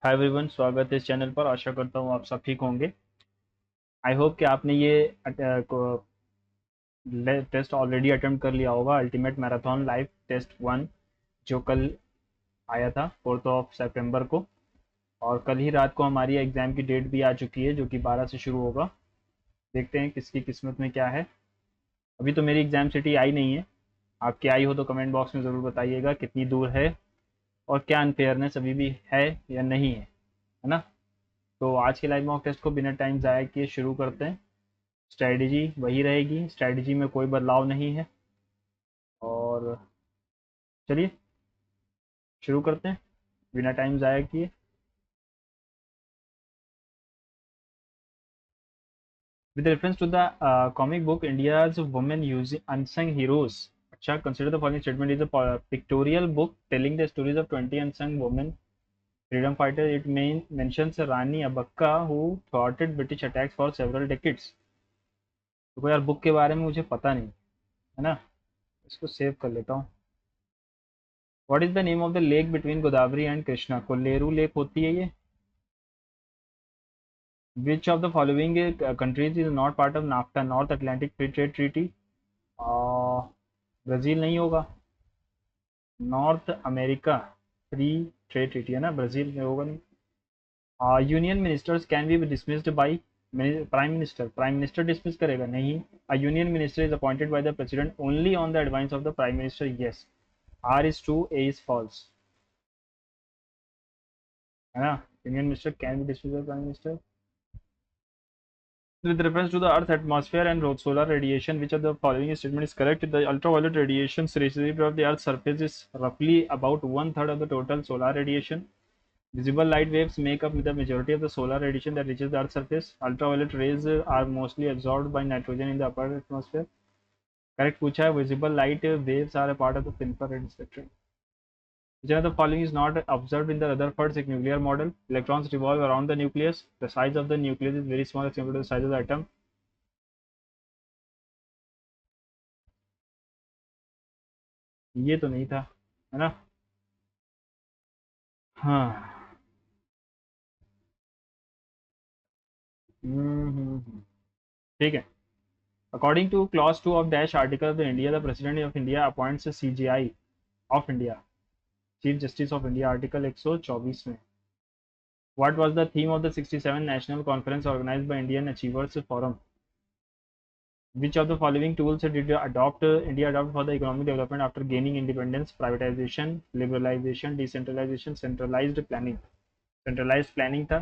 Hi everyone, स्वागत है इस चैनल पर। आशा करता हूँ आप सब ठीक होंगे। आई होप कि आपने ये टेस्ट ऑलरेडी अटेम्प्ट कर लिया होगा, अल्टीमेट मैराथन लाइफ टेस्ट 1, जो कल आया था 4 सितंबर को। और कल ही रात को हमारी एग्ज़ाम की डेट भी आ चुकी है, जो कि 12 से शुरू होगा। देखते हैं किसकी किस्मत में क्या है। अभी तो मेरी एग्ज़ाम सिटी आई नहीं है। आपकी आई हो तो कमेंट बॉक्स में ज़रूर बताइएगा कितनी दूर है और क्या अनफेयरनेस अभी भी है या नहीं है ना। तो आज के लाइव मॉक टेस्ट को बिना टाइम ज़ाया किए शुरू करते हैं। स्ट्रैटेजी वही रहेगी, स्ट्रैटेजी में कोई बदलाव नहीं है। और चलिए शुरू करते हैं बिना टाइम ज़ाया किए। With reference to the comic book India's women using unsung heroes. अच्छा, consider the following statement is a pictorial book telling the stories of 20 unsung women freedom fighter. It mentions Rani Abbakka who thwarted British attacks for several decades. देखो यार, book के बारे में मुझे पता नहीं है ना, इसको सेव कर लेता हूँ। What is the name of the lake between Godavari and Krishna? Kolleru lake होती है ये। Which of the following countries is not part of NAFTA, North Atlantic Free Trade Treaty? Brazil नहीं होगा। North America free trade treaty है ना, Brazil में होगा नहीं। Union ministers can be dismissed by prime minister. Prime minister dismiss करेगा नहीं। A union minister is appointed by the president only on the advice of the prime minister. Yes, R is true, A is false, है ना। Union minister can be dismissed by prime minister. With reference to the Earth's atmosphere and solar radiation, which of the following statement is correct? The ultraviolet radiation received from the Earth's surface is roughly about one-third of the total solar radiation. Visible light waves make up the majority of the solar radiation that reaches the Earth's surface. Ultraviolet rays are mostly absorbed by nitrogen in the upper atmosphere. Correct पूछा है। Visible light waves are a part of the infrared spectrum. Which of the following is not observed in the Rutherford's nuclear model? Electrons revolve around the nucleus. The size of the nucleus is very small as compared to the size of the atom. ये तो नहीं था, है ना। हाँ। ठीक है। According to clause 2 of dash article of the India, the president of India appoints CGI of India, chief justice of India, article 124 में। What was the theme of the 67 national conference organised by Indian achievers forum? Which of the following tools did India adopt for the economic development after gaining independence? Privatization, liberalization, decentralization, centralized planning. Centralized planning था।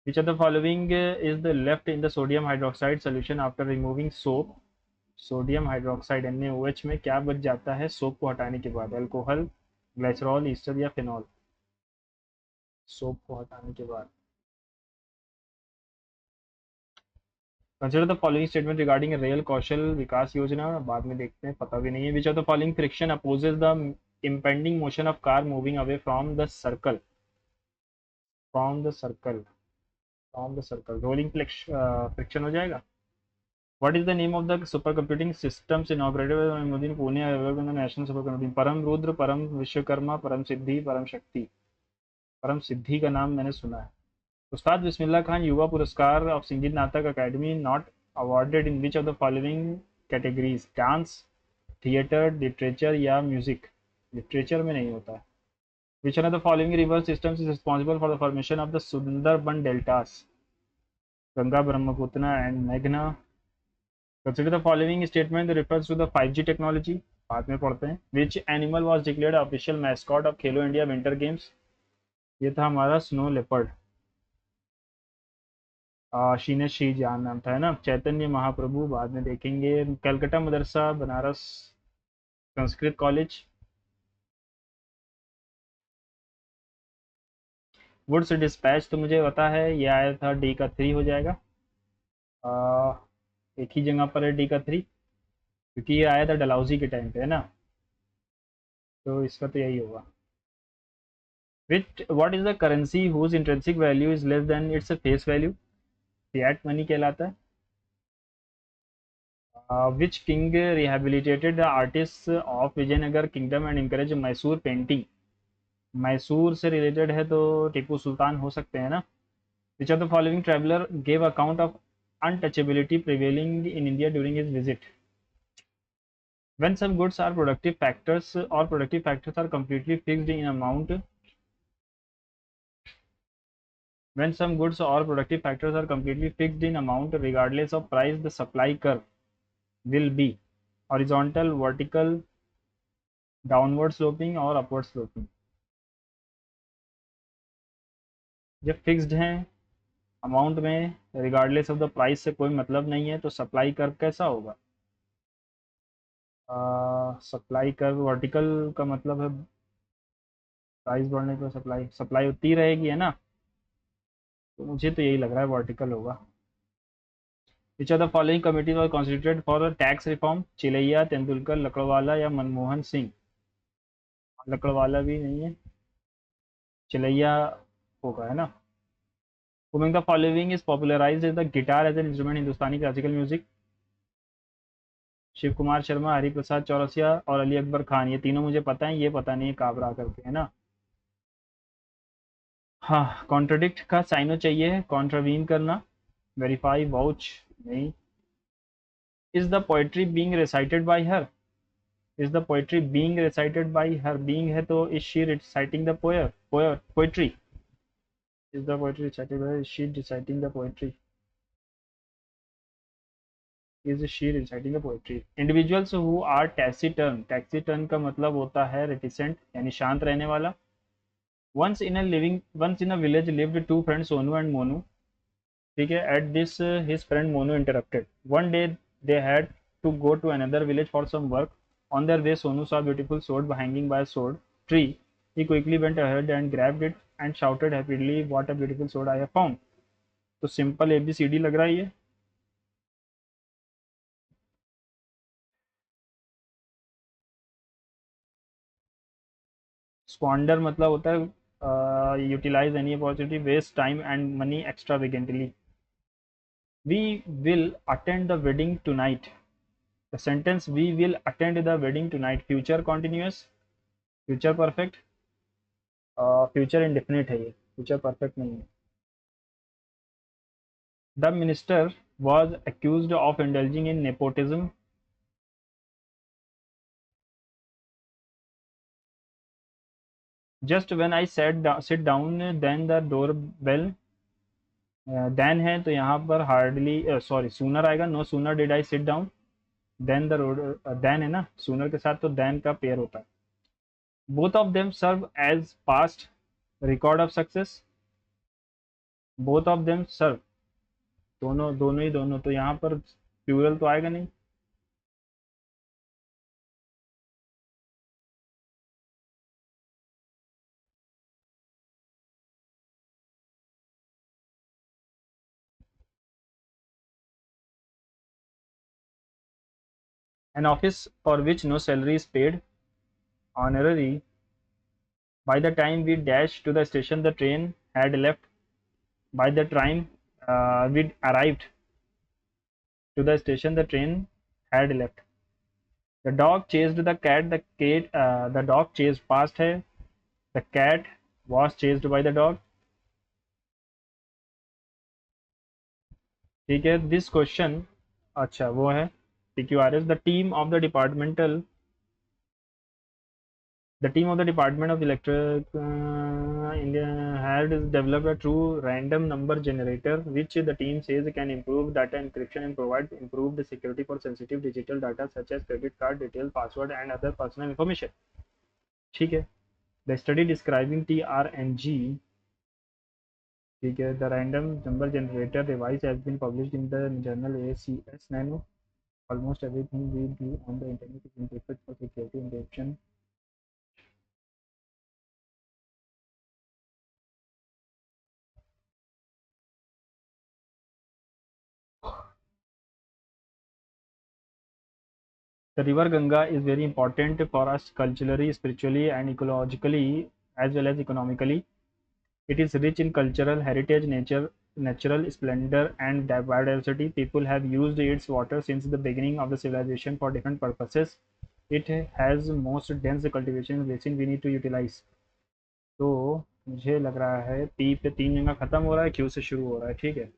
Which of the following is the left in the sodium hydroxide solution after removing soap? Sodium hydroxide NaOH में क्या बच जाता है soap को हटाने के बाद? अल्कोहल, ग्लाइसरॉल, ईस्टर या फिनॉल? सोप को हटाने के बाद। Consider the following statement regarding rail Kaushal Vikas Yojana. बाद में देखते हैं, पता भी नहीं है। Which of the following friction opposes the impending motion of car moving away from the circle? from the circle from the circle rolling friction हो जाएगा। What is the name of the supercomputing systems inaugurated by Moदी Pune national super computing? Param Rudra, परम विश्वकर्मा, परम सिद्धि, परम शक्ति। परम सिद्धि का नाम मैंने सुना है। उस्ताद बिस्मिल्लाह खान युवा पुरस्कार of Sangeet Natak academy not awarded in which of the following categories? Dance, theatre, literature या म्यूजिक? लिटरेचर में नहीं होता है। Which of the following river systems is responsible for the formation of the Sundarban deltas? Ganga, Brahmaputra and मेघना। Consider the following statement refers to the 5G technology. बाद में पढ़ते हैं। Which animal was declared official mascot of Khelo India winter games? ये था हमारा snow leopard. शीने she जान नाम था, है ना। चैतन्य महाप्रभु बाद में देखेंगे। Calcutta Madrasa, Banaras Sanskrit college. Wood's despatch तो मुझे पता है, ये आया था डी का 3 हो जाएगा। आ, एक ही जगह पर है डी का 3, क्योंकि ये आया था डलहौजी के टाइम पे, है ना। तो इसका तो यही होगा। Which what is the currency whose intrinsic value is less than its face value? Fiat money कहलाता है। Which king rehabilitated the artists of Vijayanagar kingdom and encouraged Mysore painting? Mysore से रिलेटेड है तो टीपू सुल्तान हो सकते हैं ना। विच of the following traveller gave account of untouchability prevailing in India during his visit. When some goods are productive factors or productive factors are completely fixed in amount, when some goods or productive factors are completely fixed in amount regardless of price, the supply curve will be horizontal, vertical, downward sloping or upward sloping. जब fixed हैं amount में, regardless of the price से कोई मतलब नहीं है, तो supply curve कैसा होगा? सप्लाई कर्व वर्टिकल का मतलब है प्राइस बढ़ने पर सप्लाई सप्लाई उतनी रहेगी, है ना। तो मुझे तो यही लग रहा है वर्टिकल होगा। Which are the following committee was constituted for tax reform? Chelliah, Tendulkar, Lakdawala या मनमोहन सिंह? लकड़वाला भी नहीं है, चिलैया होगा, है ना। Who the following is popularized the guitar as an instrument Hindustani classical music? Shiv Kumar Sharma, Hariprasad Chaurasia और अली अकबर खान। ये तीनों मुझे पता है, ये पता नहीं है काबरा करके, है ना। हाँ, कॉन्ट्रडिक्ट का साइनो चाहिए, कॉन्ट्रावीन करना, वेरीफाई, वाउच नहीं। Is the poetry being recited by her? Is the poetry being recited by her? Being है तो is she reciting the poetry? Is the poetry recited by, is she reciting the poetry? Is she reciting the poetry? Individuals who are taciturn, taciturn का मतलब होता है reticent यानी शांत रहने वाला। Once in a village lived two friends Sonu and Monu. ठीक है, eight this his friend Monu interrupted one day they had to go to another village for some work. On their way Sonu saw a beautiful sword hanging by a sword tree. He quickly went ahead and grabbed it and shouted happily, what a beautiful sword I have found. तो simple A B C D लग रहा है ये। Squander मतलब होता है utilise any opportunity, waste time and money extravagantly. We will attend the wedding tonight. The sentence we will attend the wedding tonight, future continuous, future perfect, future indefinite है ये, future perfect नहीं है। The minister was accused of indulging in nepotism. Just when I sit down, then the doorbell, then है तो यहाँ पर hardly sorry sooner आएगा, no sooner did I sit down, then the road, then है ना sooner के साथ, तो देन का पेयर होता है। Both of them serve as past record of success, both of them serve, दोनों दोनों ही दोनों, तो यहाँ पर प्लूरल तो आएगा नहीं। An office for which no salary is paid, honorary. By the time we dashed to the station, the train had left. By the time we arrived to the station, the train had left. The dog chased the cat. The dog chased past है. The cat was chased by the dog. ठीक है, this question, अच्छा वो है PQRS. The team of the Department of Electric India had developed a true random number generator, which the team says can improve data encryption and provide improved security for sensitive digital data such as credit card details, password, and other personal information. ठीक है, the study describing TRNG. ठीक है, the random number generator device has been published in the journal ACS Nano. Almost everything we do on the internet is encrypted for security encryption. The river Ganga is very important for us culturally, spiritually, and ecologically, as well as economically. It is rich in cultural heritage, natural splendor, and biodiversity. People have used its water since the beginning of the civilization for different purposes. It has most dense cultivation basin we need to utilize. तो मुझे लग रहा है P पे 3 जगह खत्म हो रहा है, क्यू से शुरू हो रहा है, ठीक है।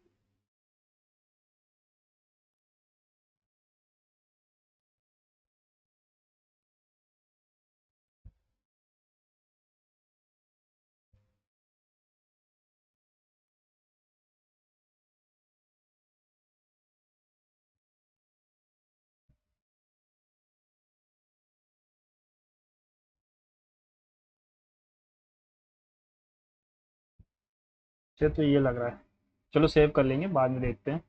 चलो तो ये लग रहा है, चलो सेव कर लेंगे, बाद में देखते हैं।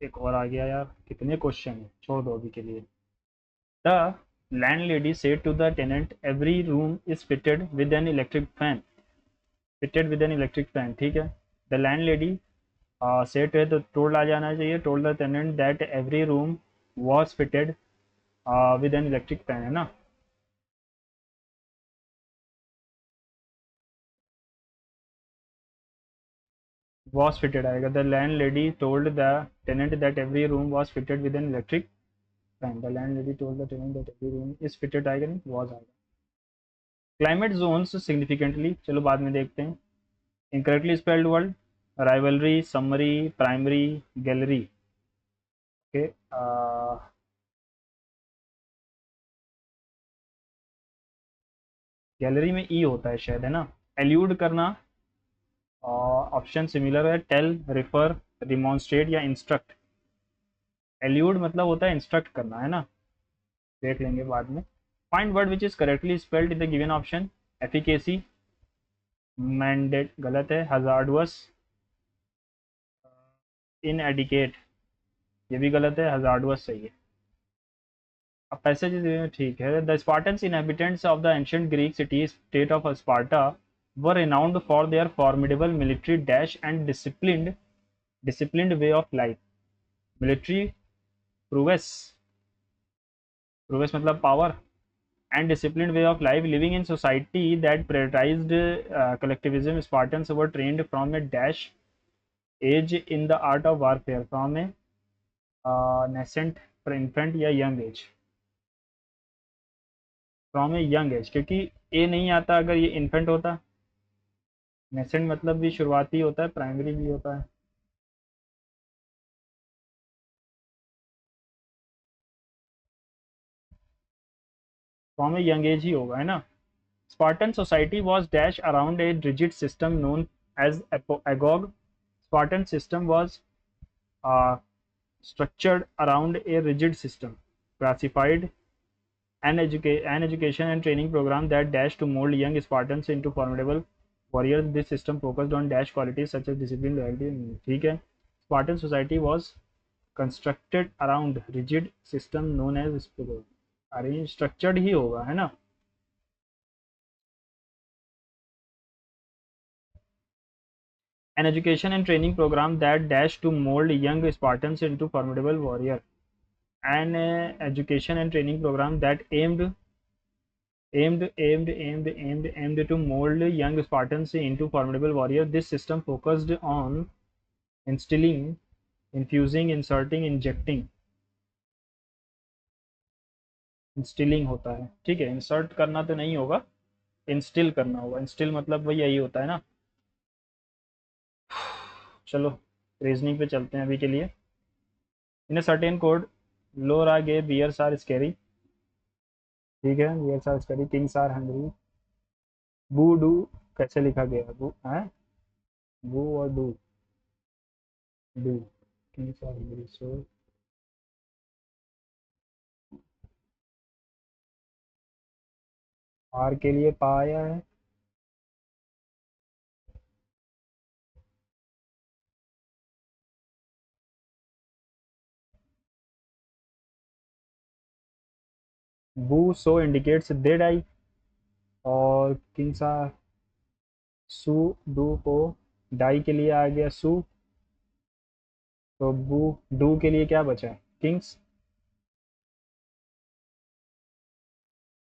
एक और आ गया यार, कितने क्वेश्चन है, छोड़ दो अभी के लिए। The landlady said to the tenant every room is fitted with an electric fan, ठीक है। द लैंडलेडी सेट है तो टोल्ड आ जाना चाहिए, told the tenant that every room was fitted with an electric fan, है ना। वॉज फिटेड आएगा, the landlady told the tenant that every room was fitted with an electric fan, the landlady told the tenant that every room is fitted, आएगा नहीं, was आएगा। Climate Jones significantly, चलो बाद में देखते हैं। Incorrectly spelled word, rivalry, summary, primary, gallery, okay. Gallery में ई होता है शायद, है ना। एल्यूड करना, ऑप्शन सिमिलर है, टेल, रिफर, रिमॉन्स्ट्रेट या इंस्ट्रक्ट। एल्यूड मतलब होता है इंस्ट्रक्ट करना, है ना। देख लेंगे बाद में। Find word which is correctly spelled in the given option. Efficacy, mandate गलत है, हजार्डवस, इन एडिकेट ये भी गलत है, हजार्डवस सही है। अब पैसेज ठीक है। The Spartans inhabitants of the ancient Greek city state of Sparta were renowned for their formidable military dash and disciplined way of life। Military prowess, prowess मतलब power, and disciplined way of life, living in society that prioritized collectivism. Spartans were trained from a dash age in the art of warfare, from a nascent infant या young age, from a young as, क्योंकि ए नहीं आता अगर ये infant होता। Nascent मतलब भी शुरुआती होता है, प्राइमरी भी होता है। फ्रॉम ए यंग एज ही होगा, है ना। Spartan society was dash around a rigid system known as agoge. Spartan system was structured around a rigid system, classified an education and training program that dash to mold young Spartans into formidable warriors. This system focused on dash qualities such as discipline, loyalty, ठीक है। Spartan society was constructed around rigid system known as arranged structured ही होगा, है ना। An education and training program that dash to mold young Spartans into formidable warrior, an education and training program that aimed to mold young Spartans into formidable warriors. This system focused on instilling, infusing, inserting, injecting, instilling होता है, ठीक है। Insert करना तो नहीं होगा, instil करना होगा। इंस्टिल मतलब वही यही होता है ना। चलो रीजनिंग पे चलते हैं अभी के लिए। इन सर्टेन कोड लोर आ गए, बियर्स आर स्कैरी, ठीक है, bears are scary, kings are hungry. Boo do कैसे लिखा गया, बू है, बू और do, kings are hungry, so are के लिए पाया है। Boo so indicates they die, और किंग्स आर सू, डू को डाई के लिए आ गया सू, तो बू डू के लिए क्या बचा है, किंग्स।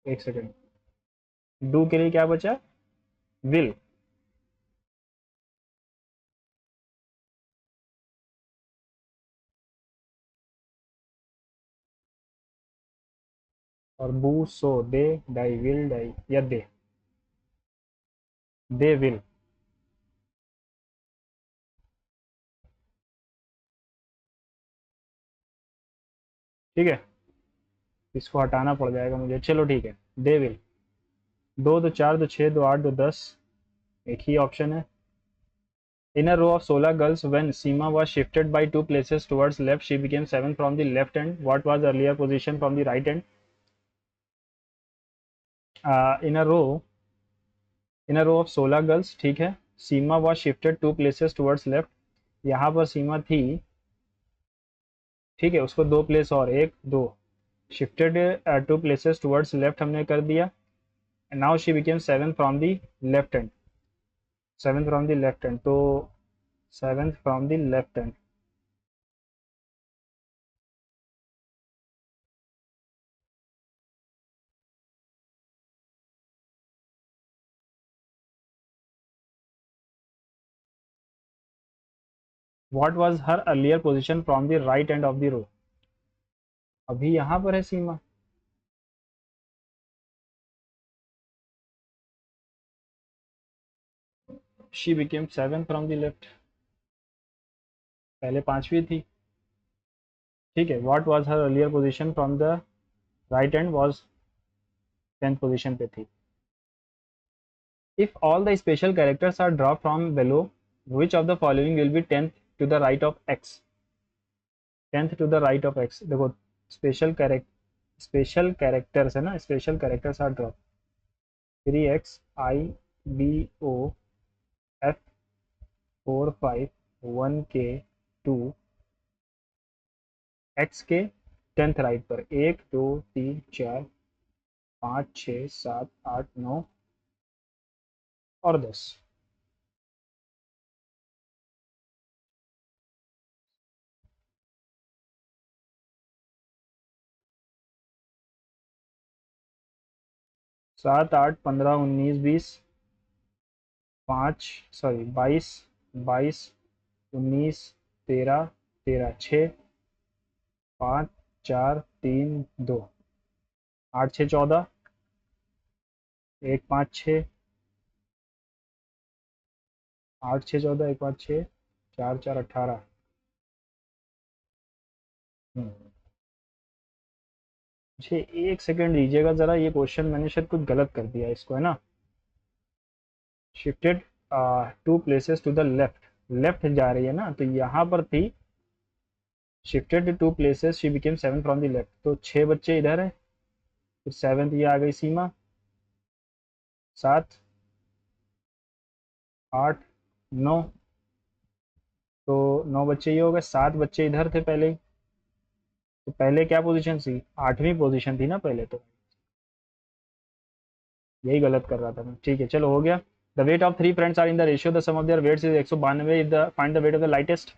एक सेकेंड, डू के लिए क्या बचा, विल। और बू सो दे डाई, विल डाई या दे। They will. ठीक है, इसको हटाना पड़ जाएगा मुझे, चलो ठीक है, दे विल। दो दो चार दो छः दो आठ दो 10, एक ही ऑप्शन है। In a row of 16 girls, when Seema was shifted by 2 places towards left, she became 7th from the left end. What was earlier position from the right end? In a row of 16 girls, ठीक है। सीमा was shifted 2 places towards left, यहाँ पर सीमा थी, ठीक है, उसको 2 place और, एक दो, shifted 2 places towards left हमने कर दिया, and now she became 7th from the left end, 7th from the left end, तो 7th from the left end। What was her earlier position from the right end of the row? अभी यहाँ पर है Seema, she became 7th from the left, पहले पांचवी थी, ठीक है। What was her earlier position from the right hand, was 10th position पे थी। If all the special characters are drop from below, which of the following will be 10th to the right of X, 10th to the right of X. देखो, special characters है ना, special characters are drop, 3x I B O F 4 5 1 K 2 x के 10th right पर, 1 2 3 4 5 6 7 8 9 और 10। 7 8 15 19 20, 22 22 19 13 13 6 5 4 3 2, 8 6 14, 1 5 6, 8 6 14 1 5 6, 4 4 18। मुझे एक second दीजिएगा ज़रा, ये क्वेश्चन मैंने शायद कुछ गलत कर दिया इसको, है ना। Shifted 2 places to the left, left जा रही है ना, तो यहाँ पर थी shifted 2 places, she became 7 from the left, तो 6 बच्चे इधर है, फिर 7th ये आ गई सीमा, 7 8 9, तो 9 बच्चे ये हो गए, 7 बच्चे इधर थे पहले ही, तो पहले क्या पोजीशन थी, 8वीं पोजीशन थी ना पहले, तो यही गलत कर रहा था मैं, ठीक है चलो हो गया। The weight of 3 friends are in the ratio, the sum of their weights is 192, if the find the weight of the lightest.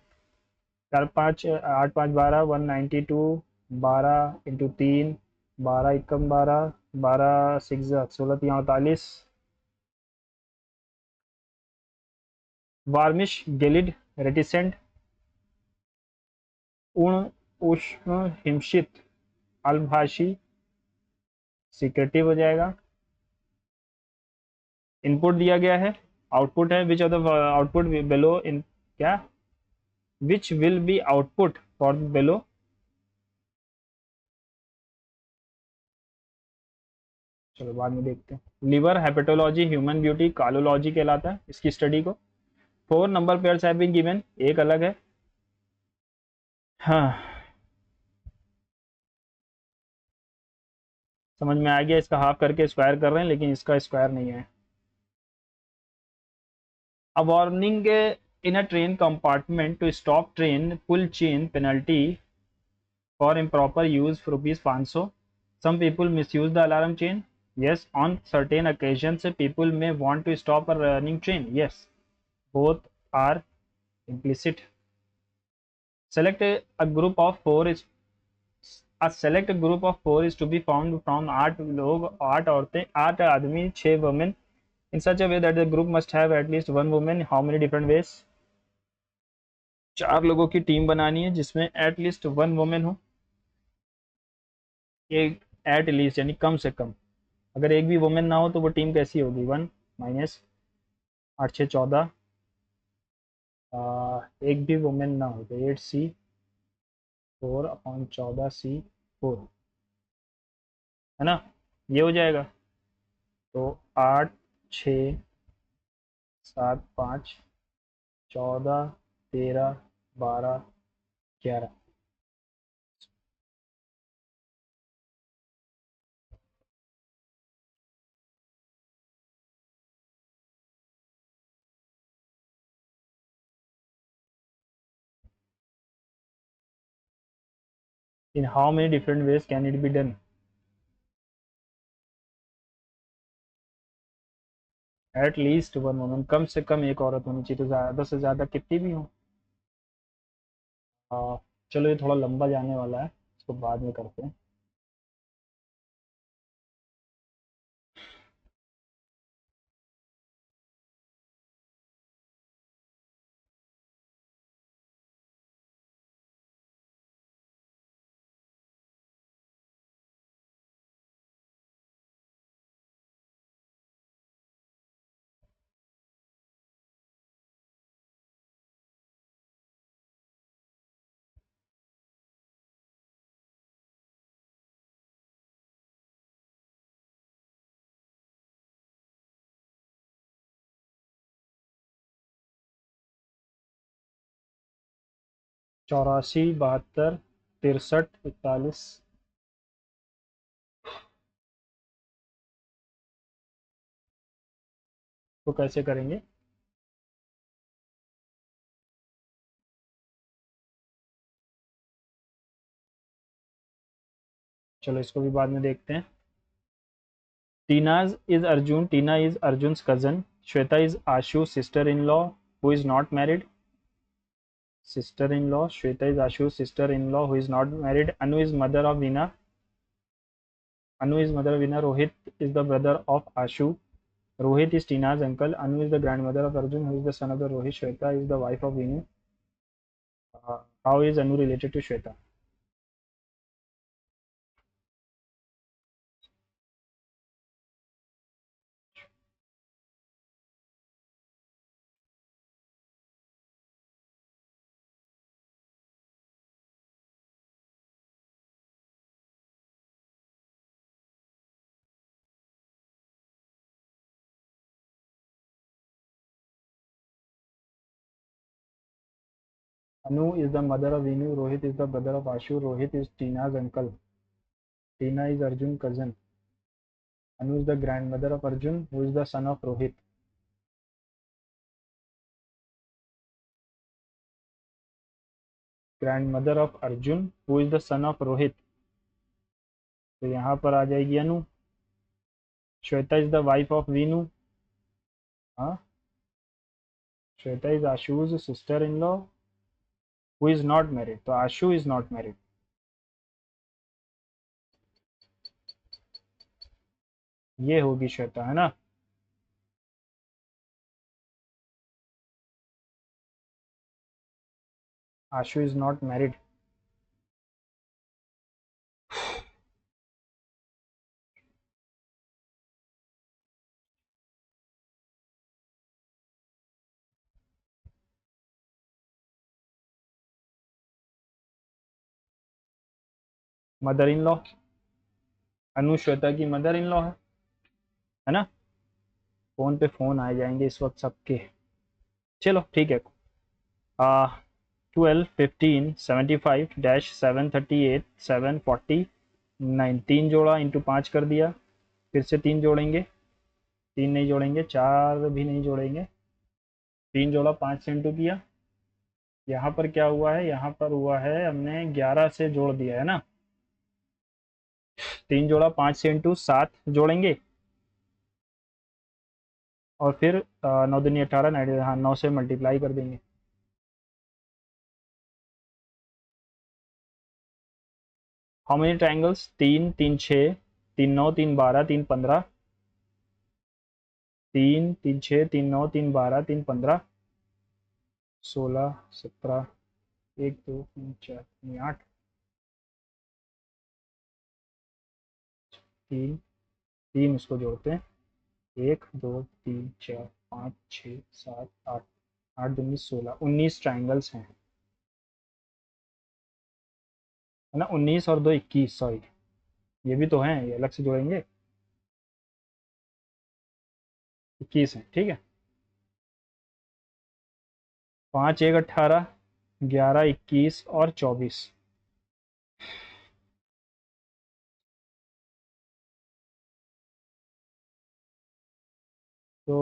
4 5 8 5 12 192, 12 into 3, 12 Ekam 12, 12 6 16 3 48। वार्मिश गेलिड reticent, उण उष्ण हिमशित अल्पभाषी, सिक्रेटिव हो जाएगा। इनपुट दिया गया है, आउटपुट है, which of the output below in, क्या, which will be output for below. चलो बाद में देखते हैं। लिवर हेपेटोलॉजी ह्यूमन ब्यूटी कालोलॉजी कहलाता है इसकी स्टडी को। 4 number pairs have been given, एक अलग है। हाँ, समझ में आ गया, इसका हाफ करके स्क्वायर कर रहे हैं, लेकिन इसका स्क्वायर नहीं है। A warning in a train compartment to stop train, pull chain penalty for improper use for rupees 500. Some people misuse the alarm chain. Yes, on certain occasions people may want to stop a running train. Yes, both are implicit. Select a group of four is a select group of four is to be found from 8 लोग, 8 औरतें, 8 आदमी, 6 women in such a way that the group must have at least one woman. How many different ways? 4 लोगों की team बनानी है जिसमें at least 1 women हो, एक एट लीस्ट यानी कम से कम, अगर एक भी वुमेन ना हो तो वो टीम कैसी होगी, 1 माइनस 8 6 14, एक भी वुमेन ना हो तो 8C4/14C4, है ना, ये हो जाएगा। तो 8 6 7 5 14 13 12 11। In how many different ways can it be done? At least one woman, कम से कम एक औरत होनी चाहिए, तो ज़्यादा से ज़्यादा कितनी भी हो। चलो ये थोड़ा लंबा जाने वाला है, इसको बाद में करते हैं। चौरासी 72 63 41। तो कैसे करेंगे? चलो इसको भी बाद में देखते हैं। Tina is Arjun cousin, Shweta is Ashu sister in law who is not married. Sister in law, Shweta is Ashu sister in law who is not married. Anu is mother of Veena, Anu is mother of Veena. Rohit is the brother of Ashu. Rohit is Tina's uncle. Anu is the grandmother of Arjun, who is the son of the Rohit. Shweta is the wife of Veenu. How is Anu related to Shweta? Anu is the mother of Veenu. Rohit is the brother of Ashu. Rohit is Tina's uncle. Tina is Arjun's cousin. Anu is the grandmother of Arjun, who is the son of Rohit. Grandmother of Arjun, who is the son of Rohit. तो यहाँ पर आ जाएगी Anu. Shweta is the wife of Veenu. हाँ, Shweta is Ashu's sister in law who is not married, तो Ashu is not married. ये होगी श्वेता, है ना। Ashu is not married. Mother in law, Anu Shweta की मदर इन लॉ है ना। फोन पे फोन आ जाएंगे इस वक्त सबके। चलो ठीक है। 12 15 75 -738 740 9, 3 जोड़ा इंटू 5 कर दिया। फिर से 3 जोड़ेंगे, 3 नहीं जोड़ेंगे, 4 भी नहीं जोड़ेंगे, 3 जोड़ा 5 से इंटू किया। यहाँ पर क्या हुआ है, यहाँ पर हुआ है हमने 11 से जोड़ दिया है ना। 3 जोड़ा 5 से इंटू 7 जोड़ेंगे, और फिर 9 दूनी 18, हाँ 9 से मल्टीप्लाई कर देंगे। How many triangles? 3 3 6 3 9 3 12 3 15, 3 3 6 3 9 3 12 3 15, 16 17, 1 2 3 4 5 8, 3 3 इसको जोड़ते हैं, 1 2 3 4 5 6 7 8, 8 दूनी 16, 19 ट्राइंगल्स हैं, है ना। 19 और 2 21, सॉरी, ये भी तो हैं, ये अलग से जोड़ेंगे। 21 हैं, ठीक है। 5 1 18, 11 21 और 24। तो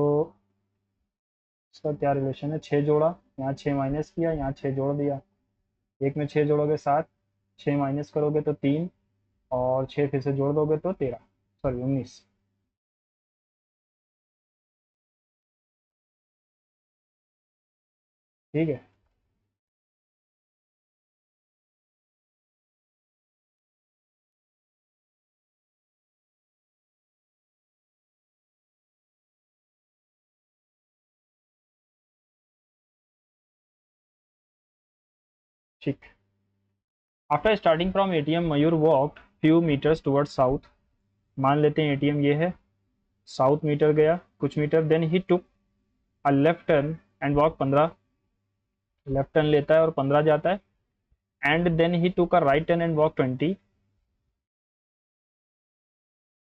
इसका क्या रिलेशन है, 6 जोड़ा, यहाँ 6 माइनस किया, यहाँ 6 जोड़ दिया। एक में 6 जोड़ोगे 7, 6 माइनस करोगे तो 3, और 6 फिर से जोड़ दोगे तो 13, सॉरी 19। ठीक है। ठीक। After starting from ATM Mayur walk few metres towards south. मान लेते हैं एटीएम ये है, साउथ मीटर गया कुछ metre, then he took a left turn and walk 15, left turn लेता है और 15 जाता है, and then he took a right turn and walk 20,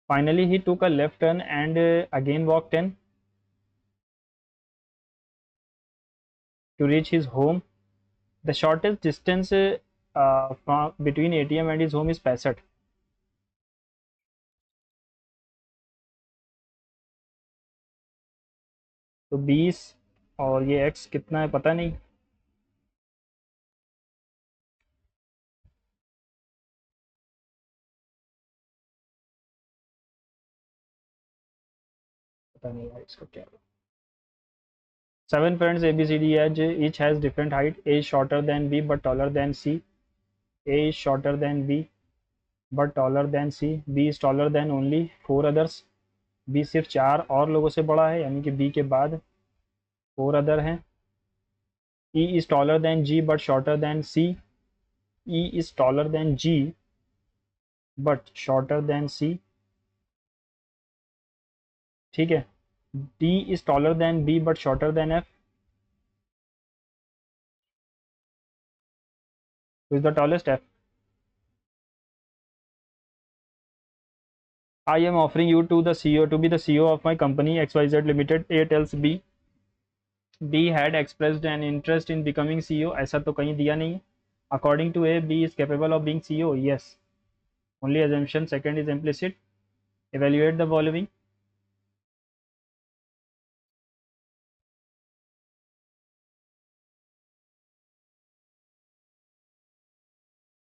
finally he took a left turn and again walk 10 to reach his home. The shortest distance between ATM and his home is 65। तो 20 और ये x कितना है पता नहीं, पता नहीं यार इसको क्या। 7 friends ABCD edge, each has different height. A is shorter than B but taller than C. A is shorter than B but taller than C. B is taller than only 4 others. B सिर्फ 4 और लोगों से बड़ा है, यानी कि B के बाद 4 अदर हैं। E is taller than G but shorter than C. E is taller than G but shorter than C। ठीक है। D is taller than B but shorter than F. Who is the tallest? F. I am offering you to the CEO to be the CEO of my company XYZ Limited. A tells B. B had expressed an interest in becoming CEO. ऐसा तो कहीं दिया नहीं है। According to A, B is capable of being CEO. Yes. Only assumption. Second is implicit. Evaluate the following.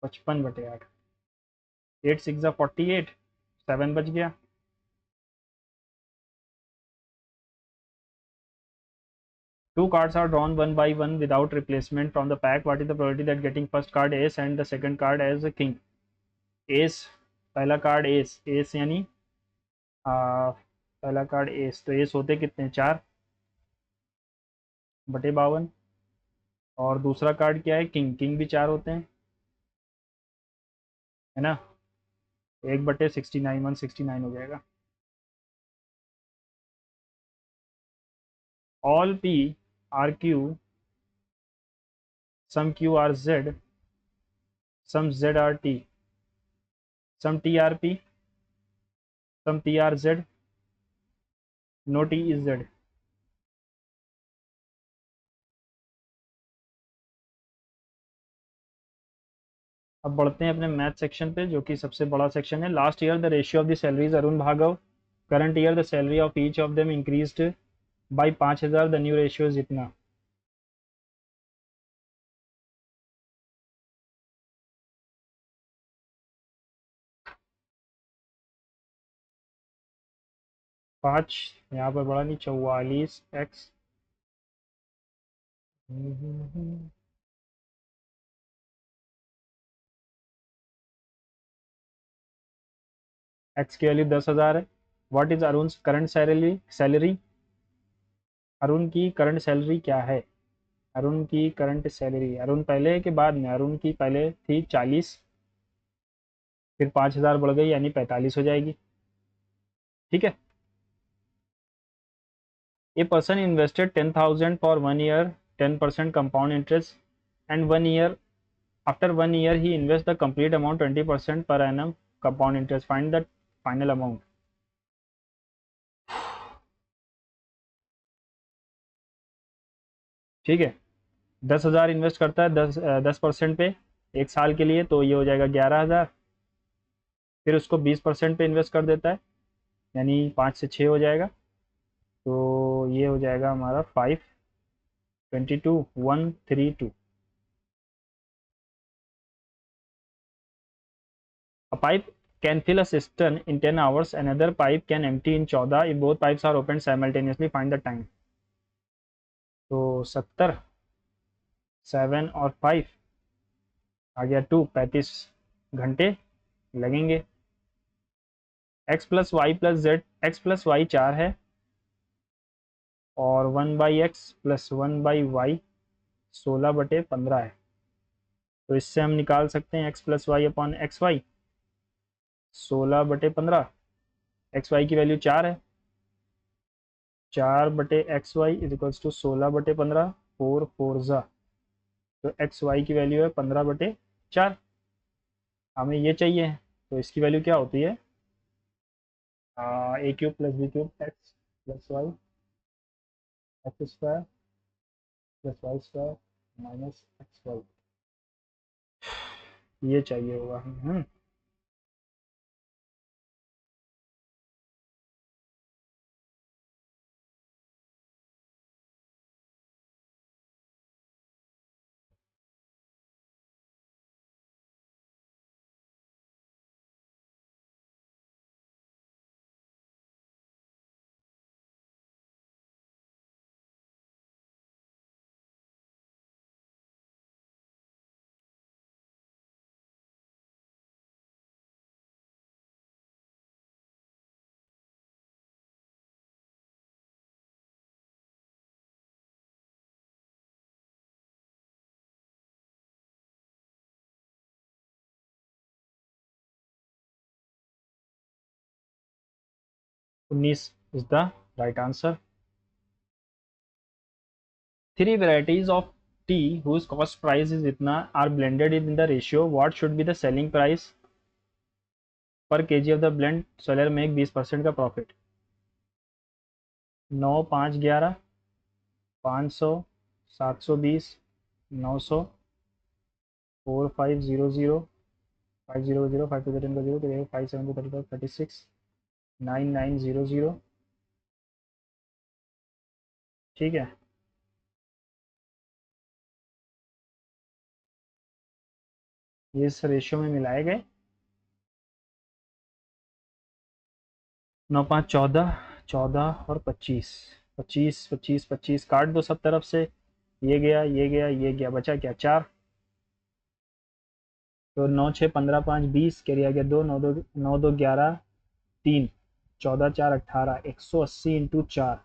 55/8। 8 6 48, 7 बच गया। Two cards are drawn one by one without replacement from the pack. What is the probability that getting first card ace and the second card as a king? Ace, पहला card S, S यानी पहला card S, तो S होते कितने, 4/52। और दूसरा card क्या है, किंग, किंग भी 4 होते हैं, है ना। 1/69, 169 हो जाएगा। All P are Q, some Q are Z, some Z are T, some T are P, some T are Z, no T is Z. अब बढ़ते हैं अपने मैथ सेक्शन पे, जो कि सबसे बड़ा सेक्शन है। Last year the ratio of the salaries Arun Bhargav, current year the salary of each of them increased by 5,000, the new ratio is इतना। पाँच, यहाँ पर बड़ा नहीं, 44x, एक्स की वैल्यू 10,000 है। What is Arun current salary, salary, Arun की करंट सैलरी क्या है। अरुण की करंट सैलरी, अरुण पहले के बाद में, अरुण की पहले थी 40, फिर 5,000 बढ़ गई यानी 45 हो जाएगी। ठीक है। A person invested 10,000 for 1 year, 10% compound interest, and 1 year after 1 year he invests the complete amount 20% per annum compound interest. Find the final amount. ठीक है, 10,000 इन्वेस्ट करता है 10% पे 1 साल के लिए, तो ये हो जाएगा 11,000। फिर उसको 20% पे इन्वेस्ट कर देता है, यानी 5 से 6 हो जाएगा, तो ये हो जाएगा हमारा 522,132। A pipe can fill a cistern in 10 hours, another pipe can empty in 14 if both pipes are opened simultaneously. Find the time. तो 70, 7 और 5 आ गया 2, 35 घंटे लगेंगे। x plus Y plus Z, X plus Y 4 है और 1/x प्लस 1/y 16/15 है। तो इससे हम निकाल सकते हैं x plus Y upon X Y 16/15। X Y की वैल्यू 4 है, 4/xy इज इक्वल्स टू 16/15, 4 4 तो एक्स वाई की वैल्यू है 15/4। हमें ये चाहिए, तो इसकी वैल्यू क्या होती है, a cube plus b cube x plus y x square plus y square minus x y, ये चाहिए होगा हमें। 19 is the right answer. 3 varieties of tea whose cost price is itna are blended in the ratio. What should be the selling price per kg of the blend? Seller make 20% का profit। 9, 5, 11, 500, 720, 900, 4500, 500, 5 to the 10 का 0 तो 5 7 to 35 36 9900। ठीक है, ये इस ratio में मिलाए गए। 9, 5, 14, 14 और 25, 25, 25, 25 काट दो सब तरफ से, ये गया ये गया ये गया, बचा क्या 4। तो 9, 6, 15, 5, 20, कैरी आ गया 2, 9 2 9 2 11, 3, 14 4 18, 180 इंटू 4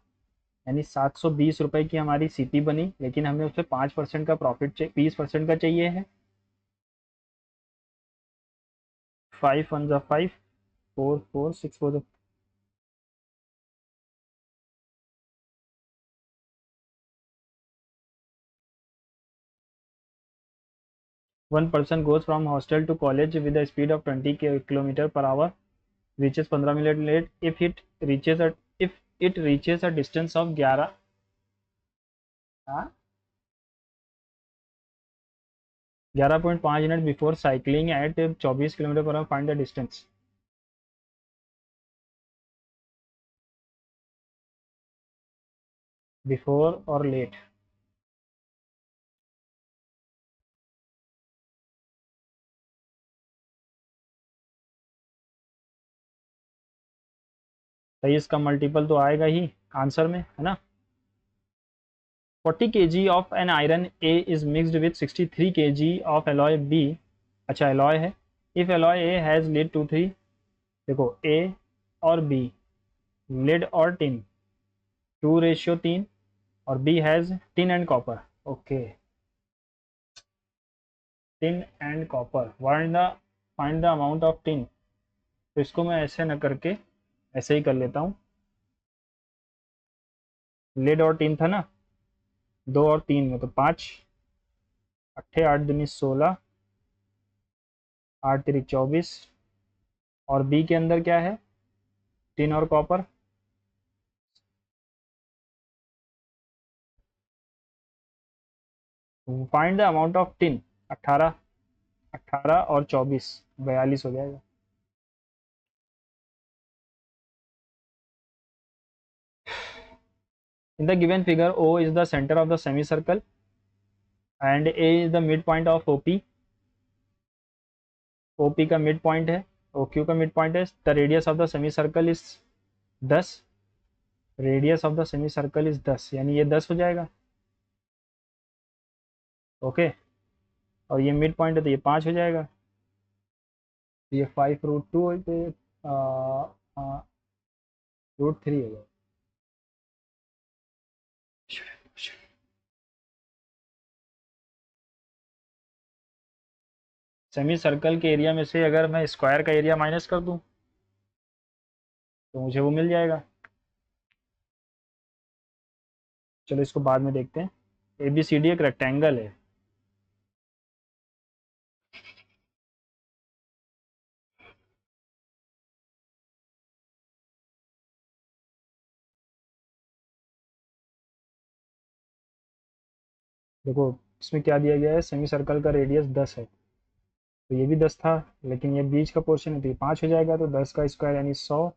यानी 720 रुपए की हमारी सीपी बनी, लेकिन हमें उससे 5% का प्रॉफिट चाहिए, 20% का चाहिए है। 5 1 जा 5, 4 4 6 4 1 person goes from hostel to college with a speed of 20 kilometer per hour, reaches 15 minutes late if it reaches a distance of 11, हाँ 11.5 minute before cycling at 24 kilometre per hour, find the distance. Before और late, तो इसका multiple तो आएगा ही answer में, है ना। 40 kg of an iron A is mixed with 63 kg of alloy B। अच्छा alloy है, if alloy A has lead 2 3, देखो A और B lead और tin 2:3 और B has tin and copper। Okay, tin and copper, find the amount of tin। तो इसको मैं ऐसे न करके ऐसे ही कर लेता हूँ। लेड और टीन था ना, 2 और 3 में तो 5, 8 8 दूनी 16, 8 3 24, और बी के अंदर क्या है, टिन और copper. Find the amount of tin, 18, 18 और 24, 42 हो जाएगा। In the given figure, O is the center of the semicircle and A is the midpoint of OP. OP का मिड पॉइंट है, OQ का मिड पॉइंट है। The radius of the semi circle is 10, radius of the semi circle is 10, यानी ये 10 हो जाएगा। Okay, और ये मिड पॉइंट है तो ये 5 हो जाएगा, तो ये 5√2 √3 हो जाएगा। सेमी सर्कल के एरिया में से अगर मैं स्क्वायर का एरिया माइनस कर दूं तो मुझे वो मिल जाएगा। चलो इसको बाद में देखते हैं। ABCD एक रेक्टेंगल है, देखो इसमें क्या दिया गया है, सेमी सर्कल का रेडियस 10 है, तो ये भी 10 था, लेकिन ये बीच का पोर्शन है तो ये 5 हो जाएगा, तो 10 का स्क्वायर यानी 100,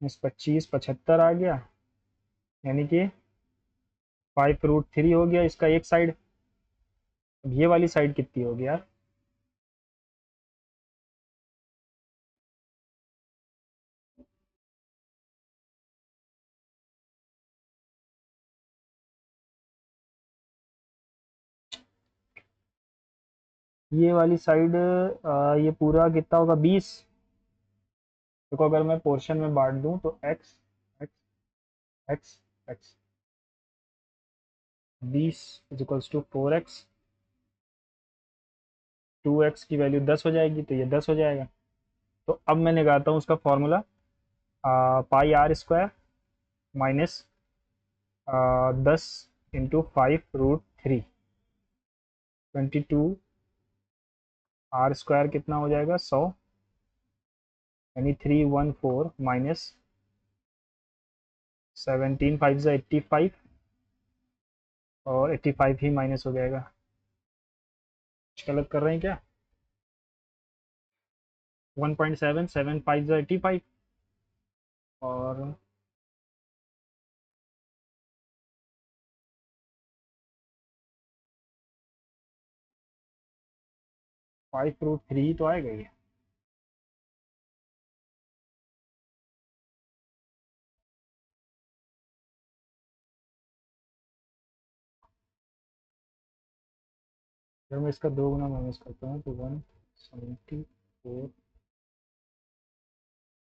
25 75 आ गया, यानी कि 5√3 हो गया इसका एक साइड। अब ये वाली साइड कितनी होगी यार, ये वाली साइड, ये पूरा कितना होगा, 20। देखो अगर मैं पोर्शन में बांट दूं तो x x x x 20 is to 4x, 2x की वैल्यू 10 हो जाएगी तो ये 10 हो जाएगा। तो अब मैं निकालता हूँ उसका फॉर्मूला, πr² माइनस 10 × 5√3, 22r² कितना हो जाएगा, 100, यानी 314 माइनस 17 5 ज़ा 85, और 85 ही माइनस हो जाएगा। कुछ गलत कर रहे हैं क्या, 1.7 7 5 ज़ा 85, और 5√3 तो आएगा ये। अगर मैं इसका 2 गुना माइनस करता हूँ तो 174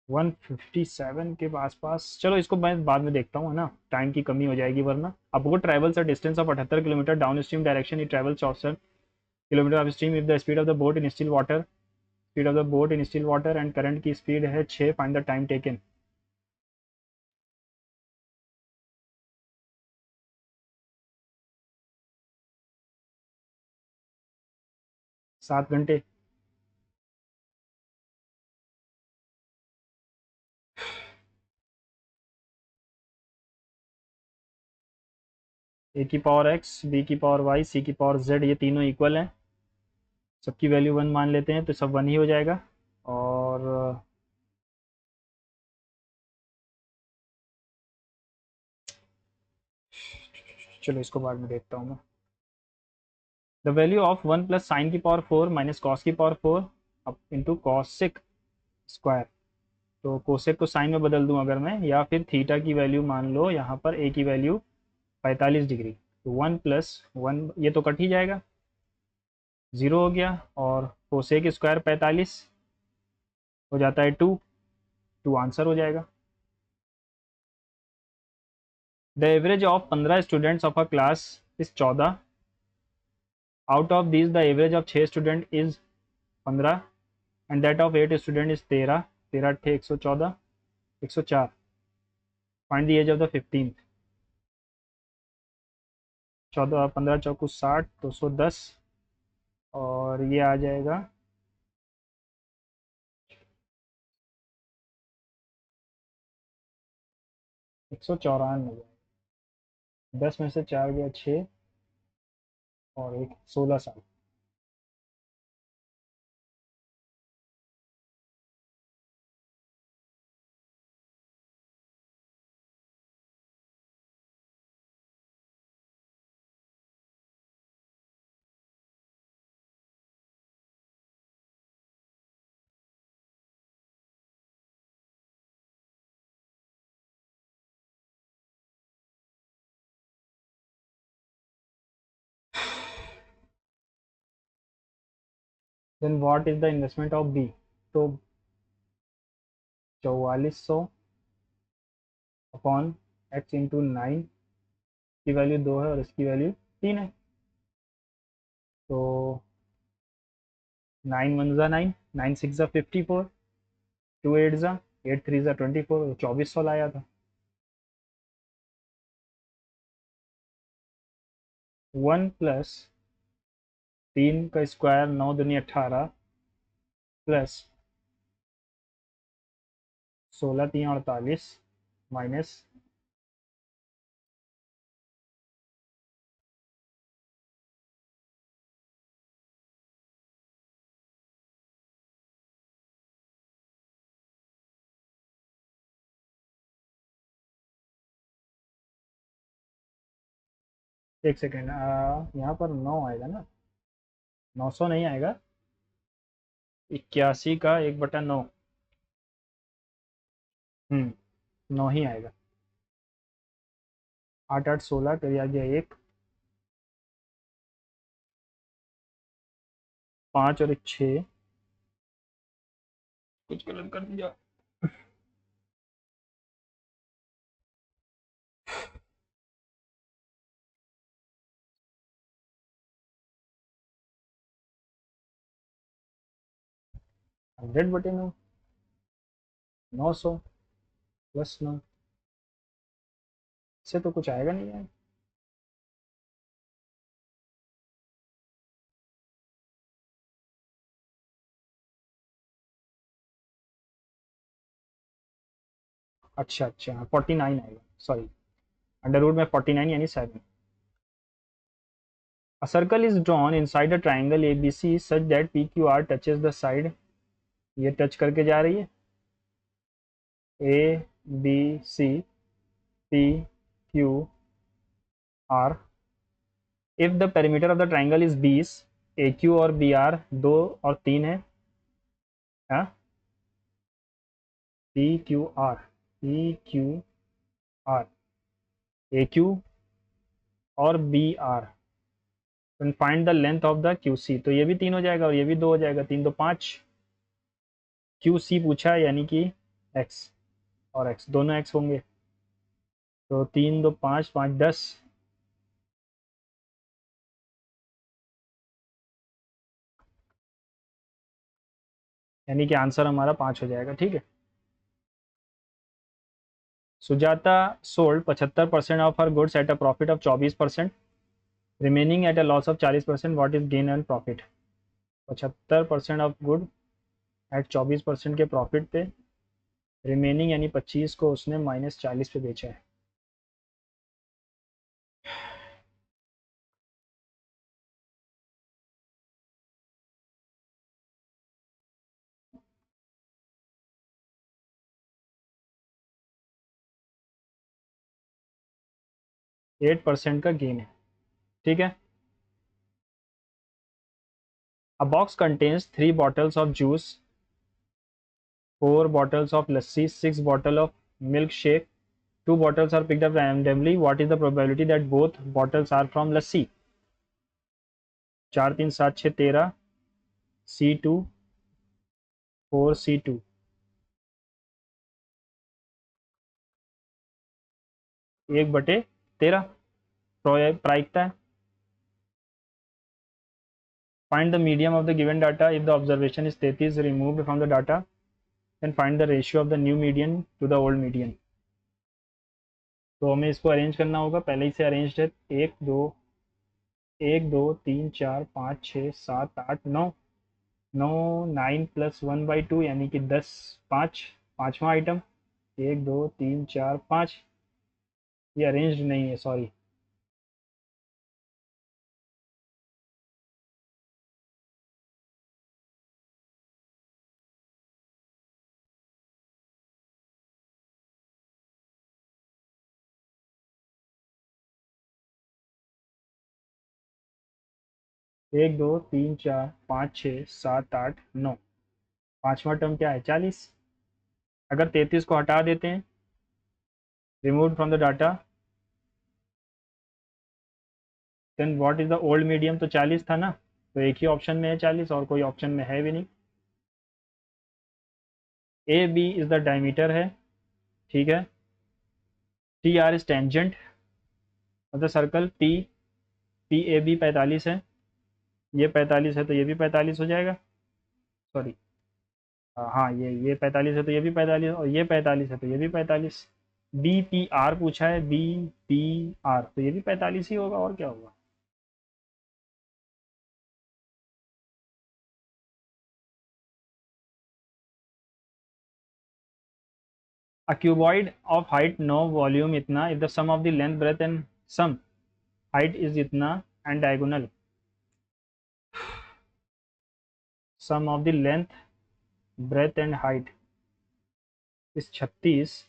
157 के आसपास। चलो इसको मैं बाद में देखता हूँ, है ना, टाइम की कमी हो जाएगी वरना। आपको travels a distance of 78 kilometre down stream direction, it travel 64 kilometre up stream if the speed of the boat in still water, speed of the boat in still water and current की speed है 6, find the time taken. 7 घंटे। ए की power x, B की power Y, सी की power Z, ये तीनों equal हैं, सबकी वैल्यू 1 मान लेते हैं तो सब 1 ही हो जाएगा। और चलो इसको बाद में देखता हूँ मैं। The value of 1 plus sign की पावर 4 माइनस कॉस की power 4 up into cosec square, तो कोसेक को साइन में बदल दूं अगर मैं, या फिर थीटा की वैल्यू मान लो यहाँ पर, ए की वैल्यू 45 डिग्री, तो 1 + 1 ये तो कट ही जाएगा, 0 हो गया, और कोसेक स्क्वायर 45 हो जाता है 2, 2 आंसर हो जाएगा। The average of 15 students of a class is 14, out of this the average of 6 student is 15 and that of 8 student is 13, 13 8 114, 104, find the age of the 15th। 14 15 चौकू 60, 210, और ये आ जाएगा 194। 10 में से 4 गया 6, और एक 16 साल। Then what is the investment of B? तो 4400 अपॉन एक्स इंटू 9 की वैल्यू 2 है और इसकी वैल्यू 3 है। तो 9 1 ज़ा 9, 9 6 ज़ा 54, 2 8 ज़ा 8 3 ज़ा 24, 2400 लाया था। 1 प्लस 3 का स्क्वायर 9 दूनी 18, प्लस 16 3 48, माइनस एक सेकेंड, यहाँ पर 9 आएगा ना? 900 नहीं आएगा, 81 का 1/9। 9 ही आएगा। 8 8 16 तो आ गया 1, 5 और 1 6, कुछ गलत कर दिया। हंड्रेड बटे 9, 900 प्लस 9, इससे तो कुछ आएगा नहीं यार। अच्छा अच्छा, 49 आएगा, सॉरी, अंडर रूट में 49 यानी 7। A circle is drawn inside a triangle ABC such that PQR touches the side, ये टच करके जा रही है, A B C P Q R। If the perimeter of the triangle is 20, AQ और BR 2 और 3 है, हाँ, PQR PQR AQ और BR, find the length of the QC। तो ये भी 3 हो जाएगा और ये भी 2 हो जाएगा, 3 2 5, QC पूछा है यानी कि x, और x दोनों x होंगे, तो 3 2 5 5 10, यानी कि आंसर हमारा 5 हो जाएगा। ठीक है। Sujata sold 75% of her goods at a profit of 24%, remaining at a loss of 40%, what is gain and profit? 75% of good at 24% के प्रॉफिट पे, रिमेनिंग यानी 25 को उसने -40 पे बेचा है। 8% का गेन है। ठीक है। A box contains 3 bottles of juice, 4 bottles of lassi, 6 bottles of milkshake, 2 bottles are picked up randomly. What is the probability that both bottles are from lassi? 4 3 7 6 13, C2 4 C2, 1/13 प्रायिकता है। Find the medium of the given data. If the observation is 33 is removed from the data, then find the ratio of the new median to the old median. तो हमें इसको arrange करना होगा, पहले ही से arranged है 1 2 एक दो तीन चार पाँच छः सात आठ नौ, नौ, 9 + 1/2 यानी कि 10, पाँच, पाँचवा आइटम। एक दो तीन चार पाँच, ये अरेंज्ड नहीं है, सॉरी। एक दो तीन चार पाँच छः सात आठ नौ, पांचवा टर्म क्या है? 40। अगर 33 को हटा देते हैं, remove from the data, then what is the old medium? तो 40 था ना, तो एक ही ऑप्शन में है 40, और कोई ऑप्शन में है भी नहीं। A B is the diameter है, ठीक है। T R is tangent of the circle, T, P A B 45 है, ये 45 है तो ये भी 45 हो जाएगा, सॉरी। हाँ, ये 45 है तो ये भी 45, और ये 45 है तो ये भी 45। बी पी आर पूछा है, बी पी आर, तो ये भी 45 ही होगा, और क्या होगा। A cuboid of height no volume इतना, if the sum of the length breadth and sum height is इतना and diagonal sum of the length breadth and height is 36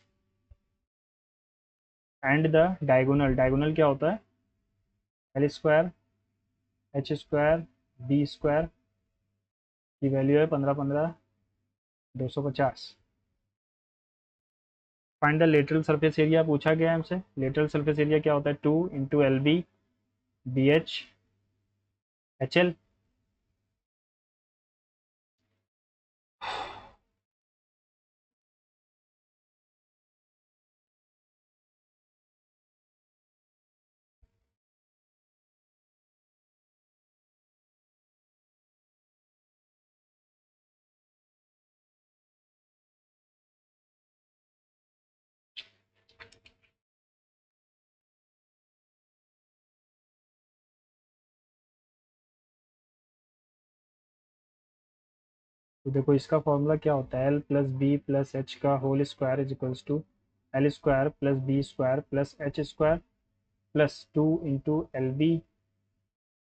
and the diagonal क्या होता है? L square H square B square की value है 15 15, 250। Find the lateral surface area पूछा गया है हमसे। लेटरल सरफेस एरिया क्या होता है? 2 × LB BH HL। तो देखो इसका फॉर्मूला क्या होता है? L + B + H का whole square is equals to L square + B square + H square plus 2 × LB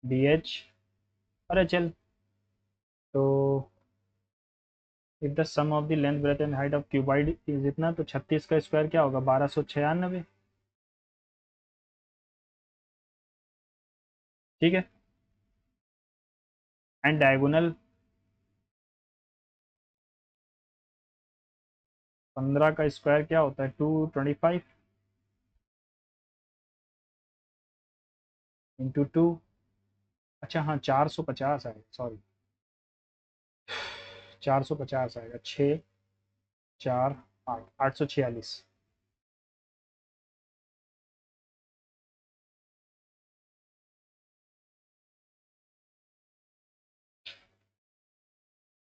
BH और HL। तो if the sum of the length breadth and height of cuboid is इतना, तो 36 का square क्या होगा? 1296, ठीक है। एंड डायगोनल 15 का स्क्वायर क्या होता है? 225 × 2। अच्छा हाँ, 450 आएगा, सॉरी, 450 आएगा, 6 4 8, 846।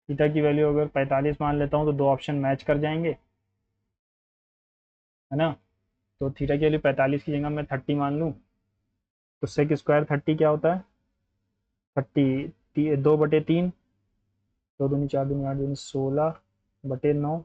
थीटा की वैल्यू अगर 45 मान लेता हूँ तो दो ऑप्शन मैच कर जाएंगे, है ना। तो थीटा की वैल्यू 45 की जगह मैं 30 मान लूँ, तो सेक स्क्वायर 30 क्या होता है? 30, 2/3, 2 दूनी 4 दूनी 8 दूनी 16/9।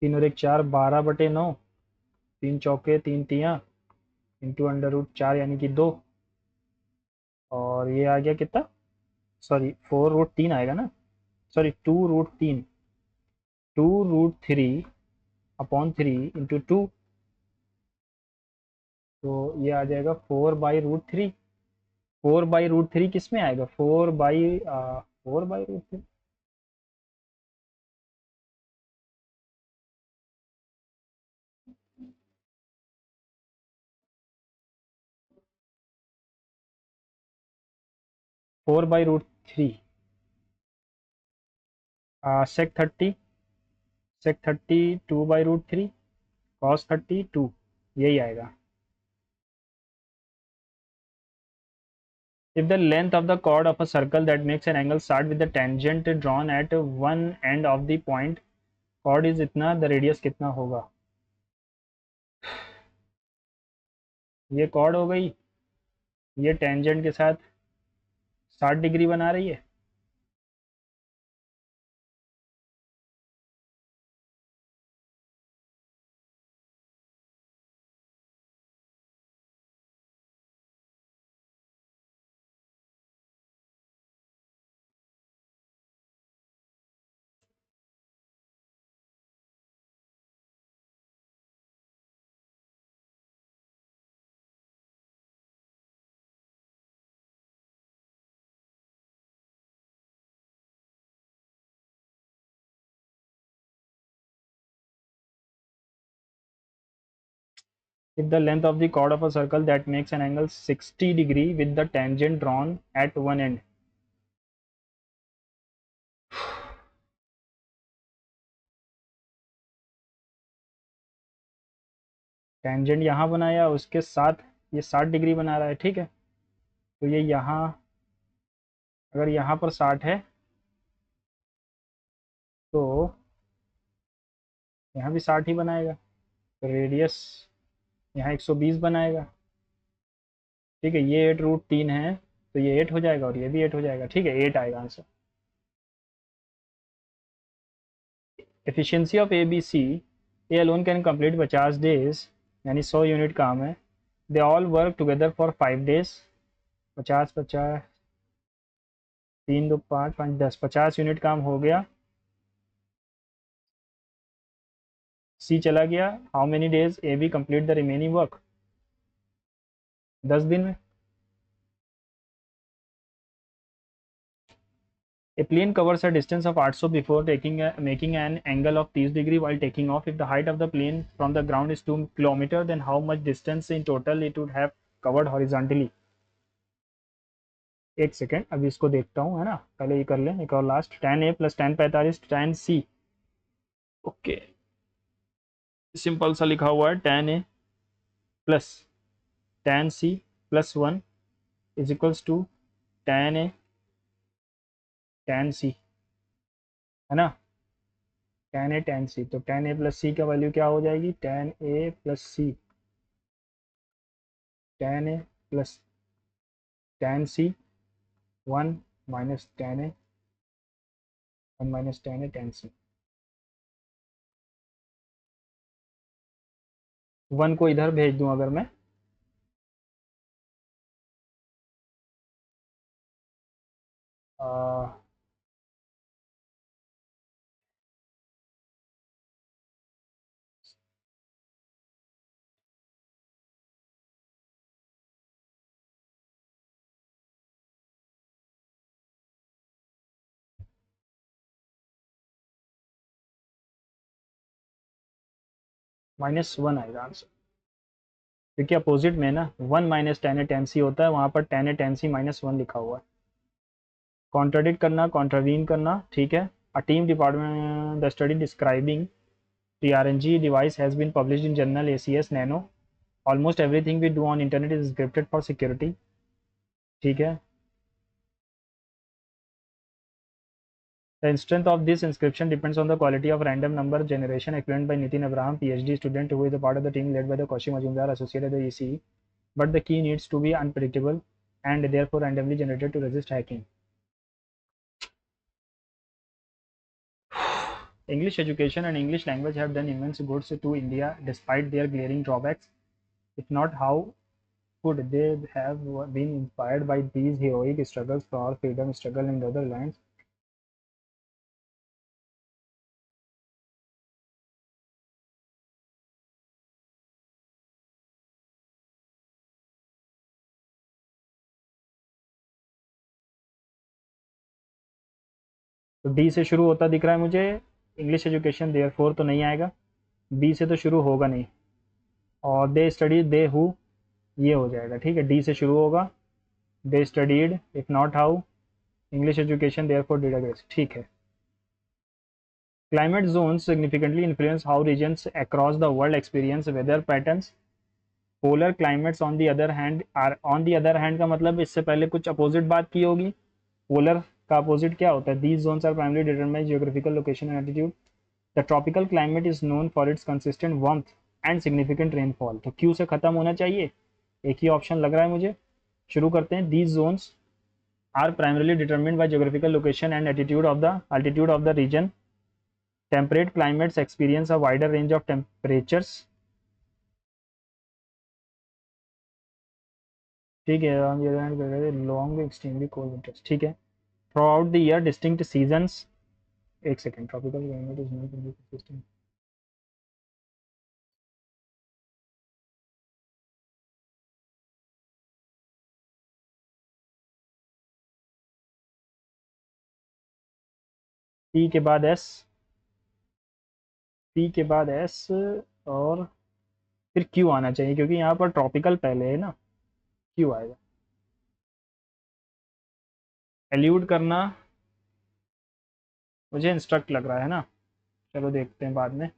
तीन और एक चार, 12/9, 3 चौके 3 तियाँ इंटू √4 यानी कि 2, और ये आ गया कितना? सॉरी, 4√3 आएगा ना, सॉरी 2√3, 2√3/3 × 2, तो ये आ जाएगा 4/√3। 4/√3 किस में आएगा? 4/√3, 4/√3 sec 30, sec 30 2/√3 cos 30 2, यही आएगा. If the length of the chord of a circle that makes an angle start with the tangent drawn at one end of the point chord is इतना, the radius कितना होगा. ये chord हो गई, ये tangent के साथ 60 डिग्री बना रही है. If the length of the chord of a circle that makes an angle 60 degree with the tangent drawn at one end. Tangent यहाँ बनाया, उसके साथ ये 60 डिग्री बना रहा है. ठीक है, तो ये यहाँ, अगर यहाँ पर 60 है तो यहाँ भी 60 ही बनाएगा. तो रेडियस यहाँ 120 बनाएगा. ठीक है, ये 8√3 है तो ये 8 हो जाएगा और ये भी 8 हो जाएगा. ठीक है, 8 आएगा answer. Efficiency of ABC, A alone can complete 50 days, यानी 100 यूनिट काम है. They all work together for 5 days. 50 50 3 2 5 5 10, 50 unit काम हो गया. सी चला गया. How many days AB complete the remaining work? 10 दिन में. A plane covers a distance of 800 before making an angle of 30 degree while taking off. If the height of the plane from the ground is 2 kilometer, then how much distance in total it would have covered horizontally? एक second, अभी इसको देखता हूँ, है ना. पहले ये कर लें एक और last. tan A plus tan 45 tan C. Okay, simple सा लिखा हुआ है. tan A plus tan C plus 1 is equals to tan A tan C, है ना. tan A tan C, तो tan A प्लस C का वैल्यू क्या हो जाएगी? tan A plus C, tan A plus tan C 1 minus tan A 1 minus tan A tan C. 1 को इधर भेज दूं अगर मैं, -1 आएगा आंसर. क्योंकि अपोजिट में ना 1 minus tan A tan C होता है, वहाँ पर tan A tan C -1 लिखा हुआ है. कॉन्ट्राडिक्ट करना, कॉन्ट्रावीन करना. ठीक है. A team department the study describing the RNG device has been published in journal ACS Nano. Almost everything we do on internet is encrypted for security. ठीक है. The strength of this inscription depends on the quality of random number generation explained by Nitin Abraham, PhD student who is a part of the team led by the Kaushik Majumdar, associate at the ECE. But the key needs to be unpredictable and therefore randomly generated to resist hacking. English education and English language have done immense goods to India despite their glaring drawbacks. If not, how could they have been inspired by these heroic struggles for freedom struggle in other lands? तो D से शुरू होता दिख रहा है मुझे. English education therefore तो नहीं आएगा. बी से तो शुरू होगा नहीं. और दे स्टडी दे हु, ये हो जाएगा. ठीक है, डी से शुरू होगा. They studied, if not how. English education therefore did agrees. ठीक है. Climate zone significantly influence how regions across the world experience weather patterns. Polar climates on the other hand are on the other hand का मतलब इससे पहले कुछ opposite बात की होगी। पोलर का अपोजिट क्या होता है? These zones are primary determine geographical location and altitude. The tropical climate is known for its consistent warmth and significant rainfall. तो क्यू से खत्म होना चाहिए, एक ही ऑप्शन लग रहा है मुझे। शुरू करते हैं। These zones are primarily determined by geographical location and altitude of the region. Temperate climates experience a wider range of temperatures. ठीक है, लॉन्ग एक्सट्रीमली कोल्ड विंटर्स। ठीक है, throughout the year distinct seasons. एक second, tropical climate is not consistent. P के बाद S, P के बाद S, और फिर क्यू आना चाहिए क्योंकि यहाँ पर ट्रॉपिकल पहले है ना, क्यू आएगा। एल्यूड करना मुझे इंस्ट्रक्ट लग रहा है ना, चलो देखते हैं बाद में।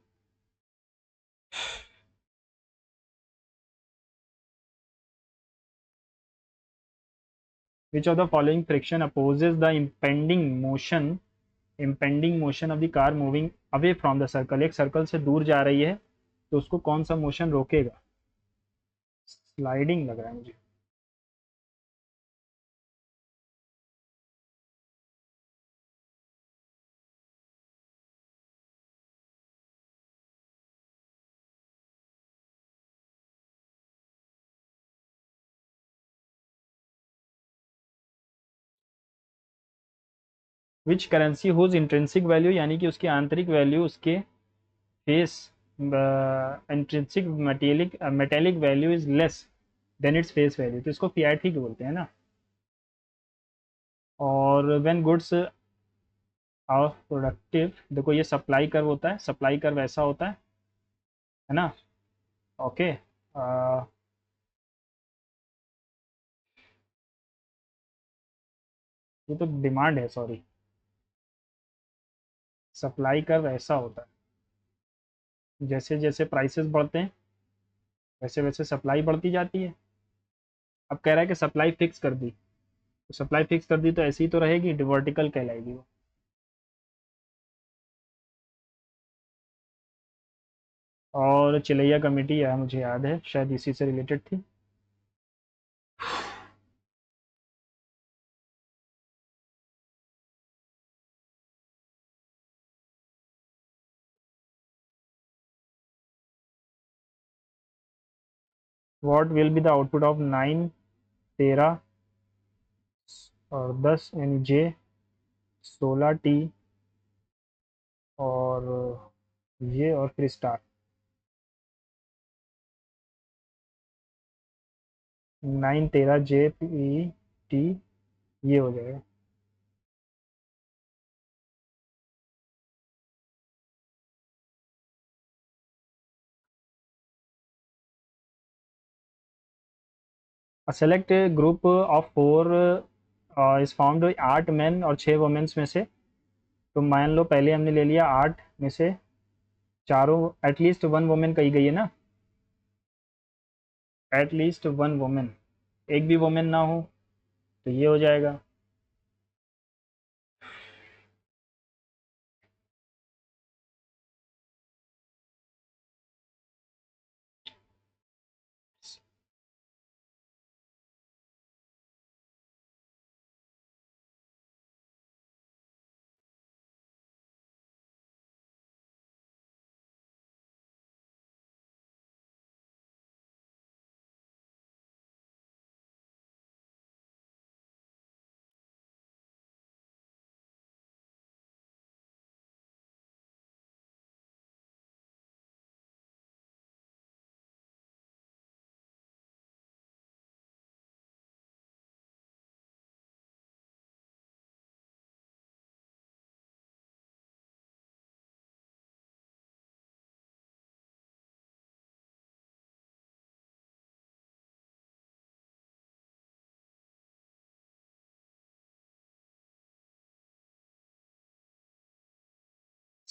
विच of the following friction opposes the impending motion of the car moving away from the circle. एक सर्कल से दूर जा रही है तो उसको कौन सा मोशन रोकेगा? स्लाइडिंग लग रहा है मुझे। विच करेंसी हुज इंट्रिंसिक वैल्यू, यानी कि उसकी आंतरिक वैल्यू उसके face intrinsic metallic value is less than its face value, तो इसको पीआईटी ही बोलते हैं ना। और व्हेन गुड्स आर प्रोडक्टिव, देखो ये सप्लाई कर्व होता है, सप्लाई कर्व ऐसा होता है ना। ओके, ये तो डिमांड है, सॉरी। सप्लाई कर्व ऐसा होता है, जैसे जैसे प्राइसेस बढ़ते हैं वैसे वैसे सप्लाई बढ़ती जाती है। अब कह रहा है कि सप्लाई फिक्स कर दी, तो सप्लाई फिक्स कर दी तो ऐसी ही तो रहेगी, वर्टिकल कहलाएगी वो। और चिलैया कमेटी है, मुझे याद है, शायद इसी से रिलेटेड थी। What will be the output of 9, 13 और 10 यानी जे, 16 टी और ये, और फिर स्टार। 9, 13 जे पी टी, ये हो जाएगा। A select group of 4 is found 8 main और 6 वुमेन्स में से। तो मान लो पहले हमने ले लिया 8 में से चारों, एटलीस्ट 1 वुमेन कही गई है ना, एटलीस्ट 1 वुमेन, एक भी वुमेन ना हो तो ये हो जाएगा।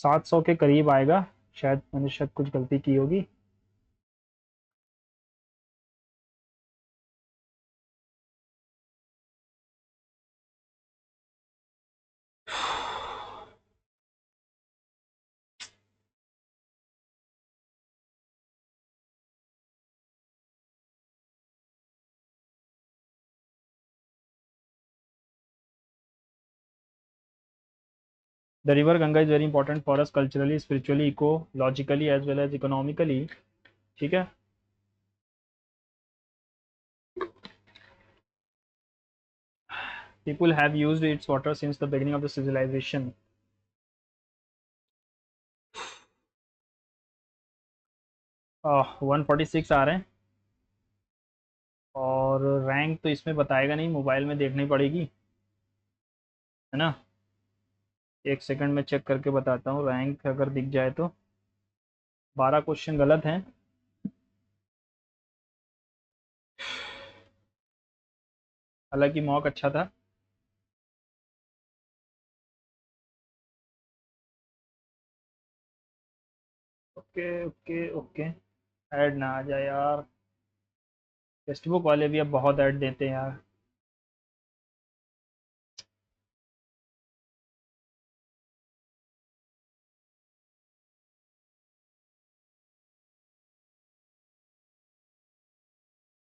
700 के करीब आएगा, शायद मैंने शायद कुछ गलती की होगी। The river Ganga is very important for us culturally, spiritually, ecologically as well as economically. ठीक है। People have used its water since the beginning of the civilisation. 146 आ रहे हैं, और रैंक तो इसमें बताएगा नहीं, मोबाइल में देखनी पड़ेगी, है ना। एक सेकंड में चेक करके बताता हूँ, रैंक अगर दिख जाए तो। 12 क्वेश्चन गलत हैं। हालांकि मॉक अच्छा था। Okay okay okay. ऐड ना आ जाए यार, टेक्स्ट बुक वाले भी अब बहुत ऐड देते हैं यार।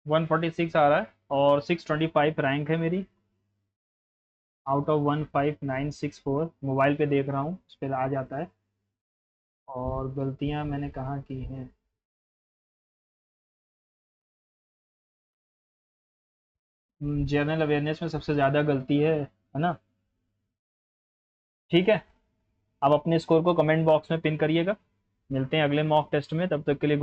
146 आ रहा है, और 625 रैंक है मेरी, आउट ऑफ 15964। मोबाइल पे देख रहा हूँ, उस पर आ जाता है। और गलतियाँ मैंने कहाँ की हैं? जनरल अवेयरनेस में सबसे ज़्यादा गलती है ना। ठीक है। आप अपने स्कोर को कमेंट बॉक्स में पिन करिएगा। मिलते हैं अगले मॉक टेस्ट में, तब तक के लिए